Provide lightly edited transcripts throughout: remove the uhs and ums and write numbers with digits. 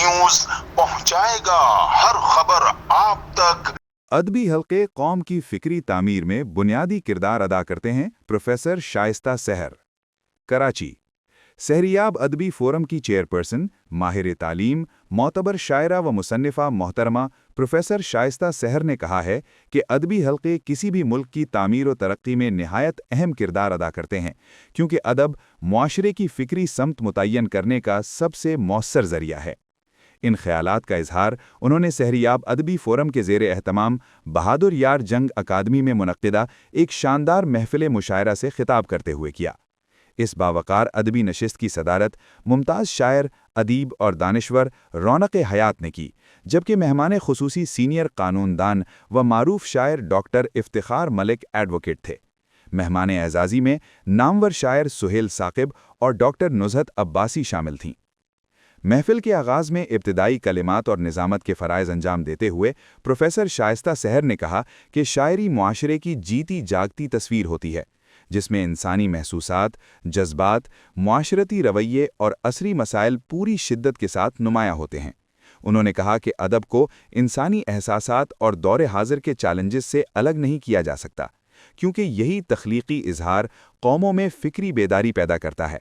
News पहुंचाएगा हर खबर आप तक। अदबी हल्के कौम की फिक्री तामीर में बुनियादी किरदार अदा करते हैं प्रोफेसर शाइस्ता सहर। कराची सहरियाब अदबी फोरम की चेयरपर्सन, माहिर तालीम, मोतबर शायरा व मुसन्निफ़ा मोहतरमा प्रोफेसर शाइस्ता सहर ने कहा है कि अदबी हल्के किसी भी मुल्क की तामीर व तरक्की में निहायत अहम किरदार अदा करते हैं, क्योंकि अदब मुआशरे की फ़िक्री समत मुतय्यन करने का सबसे मौसर ज़रिया है। इन ख़यालात का इजहार उन्होंने सहरियाब अदबी फोरम के ज़ेर एहतमाम बहादुर यार जंग अकादमी में मुनक्किदा एक शानदार महफ़िल मुशायरा से खिताब करते हुए किया। इस बावकार अदबी नशिस्त की सदारत मुमताज़ शायर, अदीब और दानिश्वर रौनक हयात ने की, जबकि मेहमान खुसूसी सीनियर कानूनदान व मारूफ शायर डॉक्टर इफ्तिखार मलिक एडवोकेट थे। मेहमान एजाज़ी में नामवर शायर सुहेल साकिब और डॉक्टर नुज़हत अब्बासी शामिल थीं। महफिल के आगाज़ में इब्तिदाई कलिमात और निज़ामत के फ़राइज़ अंजाम देते हुए प्रोफेसर शाइस्ता सहर ने कहा कि शायरी मुआशरे की जीती जागती तस्वीर होती है, जिसमें इंसानी महसूसात, जज्बात, मुआशरती रवैये और असरी मसाइल पूरी शिद्दत के साथ नुमायां होते हैं। उन्होंने कहा कि अदब को इंसानी एहसासात और दौरे हाजिर के चैलेंजेस से अलग नहीं किया जा सकता, क्योंकि यही तख्लीकी इजहार कौमों में फ़िक्री बेदारी पैदा करता है।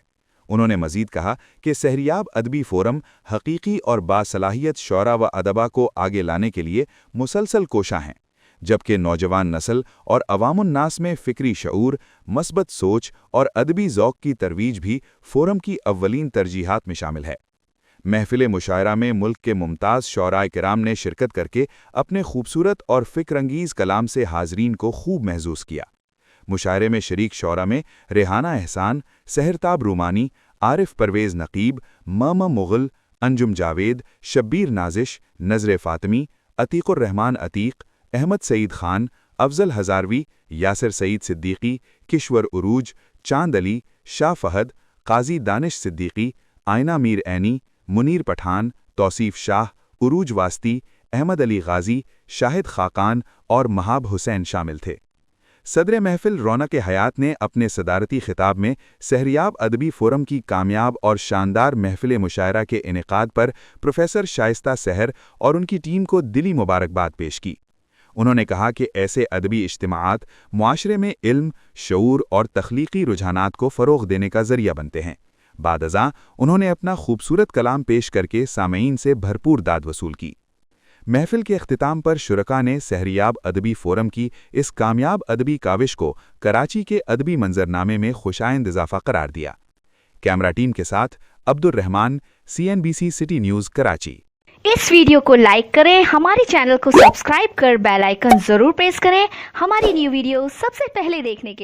उन्होंने मज़ीद कहा कि सहरियाब अदबी फोरम हकीकी और बासलाहियत शौरा व अदबा को आगे लाने के लिए मुसलसल कोशां हैं, जबकि नौजवान नस्ल और अवामुन्नास में फ़िक्री शऊर, मस्बत सोच और अदबी ज़ौक़ की तरवीज भी फोरम की अव्वलीन तरजीहात में शामिल है। महफ़िल मुशायरा में मुल्क के मुमताज़ शौराए किराम ने शिरकत करके अपने खूबसूरत और फ़िक्रंगीज़ कलाम से हाज़रीन को खूब महसूस किया। मुशायरे में शरीक शौरा में रेहाना एहसान, सहरताब रूमानी, आरिफ परवेज़ नकीब, मम मुग़ल, अंजुम जावेद, शब्बीर नाजिश, नज़र फ़ातिमी, अतीक़ुर रहमान अतीक़, अहमद सईद खान, अफजल हज़ारवी, यासिर सईद सिद्दीकी, किश्वर उरूज, चांद अली, शाह फहद, काजी दानिश सिद्दीकी, आयना मीर ऐनी, मुनीर पठान, तौसीफ़ शाह, उरूज वास्ती, अहमद अली गाजी, शाहिद खाकान और महाब हुसैन शामिल थे। सदर महफिल रौनक हयात ने अपने सदारती खिताब में सहरियाब अदबी फोरम की कामयाब और शानदार महफिल मुशायरा के इनेकाद पर प्रोफेसर शाइस्ता सहर और उनकी टीम को दिली मुबारकबाद पेश की। उन्होंने कहा कि ऐसे अदबी इज्तिमाआत मुआशरे में इल्म, शऊर और तख्लीकी रुझानात को फ़रोग़ देने का ज़रिया बनते हैं। बाद-अज़ां उन्होंने अपना खूबसूरत कलाम पेश करके सामईन से भरपूर दाद वसूल की। महफिल के अख्तिताम पर शुरका ने सहरियाब अदबी फोरम की इस कामयाब अदबी काविश को कराची के अदबी मंजरनामे में खुशाइंद इजाफा करार दिया। कैमरा टीम के साथ Abdul Rahman, CNBC city news, Karachi. इस वीडियो को लाइक करें, हमारे चैनल को सब्सक्राइब कर बेल आइकन जरूर प्रेस करें हमारी न्यू वीडियो सबसे पहले देखने के लिए।